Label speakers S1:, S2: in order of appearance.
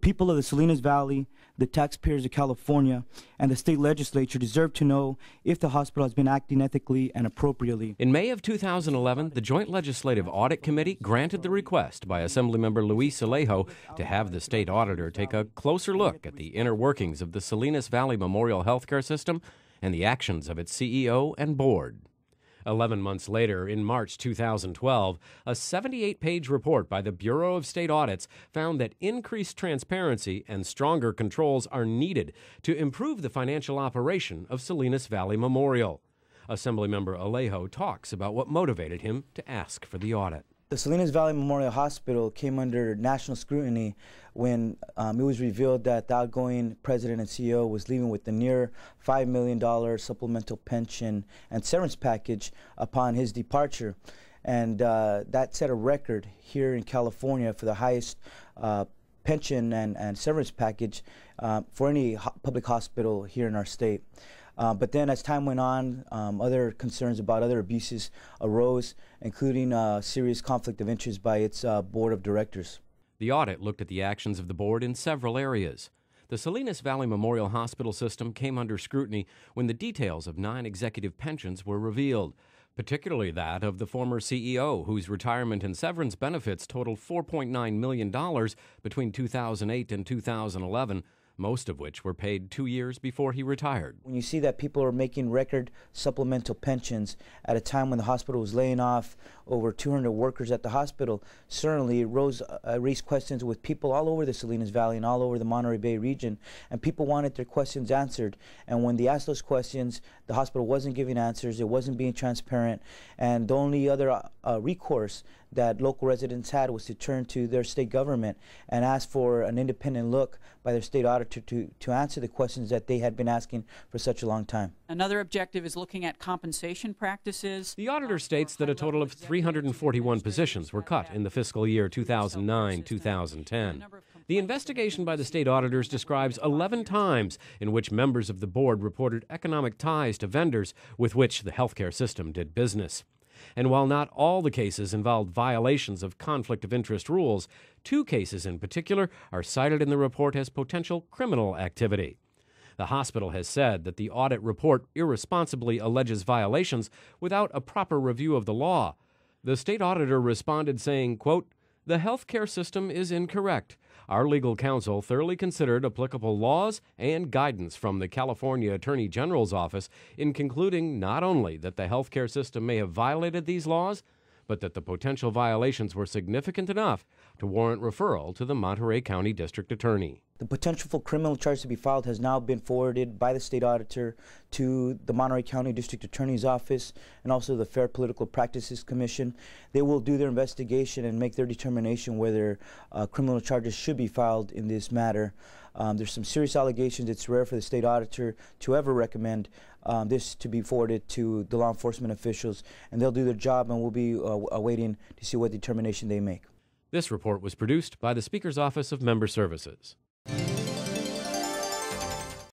S1: people of the Salinas Valley, the taxpayers of California, and the state legislature deserve to know if the hospital has been acting ethically and appropriately.
S2: In May of 2011, the Joint Legislative Audit Committee granted the request by Assemblymember Luis Alejo to have the state auditor take a closer look at the inner workings of the Salinas Valley Memorial Healthcare System and the actions of its CEO and board. 11 months later, in March 2012, a 78-page report by the Bureau of State Audits found that increased transparency and stronger controls are needed to improve the financial operation of Salinas Valley Memorial. Assemblymember Alejo talks about what motivated him to ask for the audit.
S1: The Salinas Valley Memorial Hospital came under national scrutiny when it was revealed that the outgoing president and CEO was leaving with the near $5 million supplemental pension and severance package upon his departure. And that set a record here in California for the highest pension and severance package for any public hospital here in our state. But then as time went on, other concerns about other abuses arose, including serious conflict of interest by its board of directors.
S2: The audit looked at the actions of the board in several areas. The Salinas Valley Memorial Hospital system came under scrutiny when the details of 9 executive pensions were revealed, particularly that of the former CEO, whose retirement and severance benefits totaled $4.9 million between 2008 and 2011, most of which were paid 2 years before he retired.
S1: When you see that people are making record supplemental pensions at a time when the hospital was laying off over 200 workers at the hospital, certainly raised questions with people all over the Salinas Valley and all over the Monterey Bay region, and people wanted their questions answered. And when they asked those questions, the hospital wasn't giving answers, it wasn't being transparent, and the only other recourse that local residents had was to turn to their state government and ask for an independent look by their state auditor to answer the questions that they had been asking for such a long time.
S3: Another objective is looking at compensation practices.
S2: The auditor states that a total of 341 positions were cut in the fiscal year 2009-2010. The investigation by the state auditors describes 11 times in which members of the board reported economic ties to vendors with which the healthcare system did business. And while not all the cases involved violations of conflict of interest rules, 2 cases in particular are cited in the report as potential criminal activity. The hospital has said that the audit report irresponsibly alleges violations without a proper review of the law. The state auditor responded saying, quote, "The healthcare system is incorrect. Our legal counsel thoroughly considered applicable laws and guidance from the California Attorney General's office in concluding not only that the healthcare system may have violated these laws, but that the potential violations were significant enough to warrant referral to the Monterey County District Attorney."
S1: The potential for criminal charge to be filed has now been forwarded by the state auditor to the Monterey County District Attorney's Office and also the Fair Political Practices Commission. They will do their investigation and make their determination whether criminal charges should be filed in this matter. There's some serious allegations. It's rare for the state auditor to ever recommend this to be forwarded to the law enforcement officials, and they'll do their job, and we'll be awaiting to see what determination they make.
S2: This report was produced by the Speaker's Office of Member Services.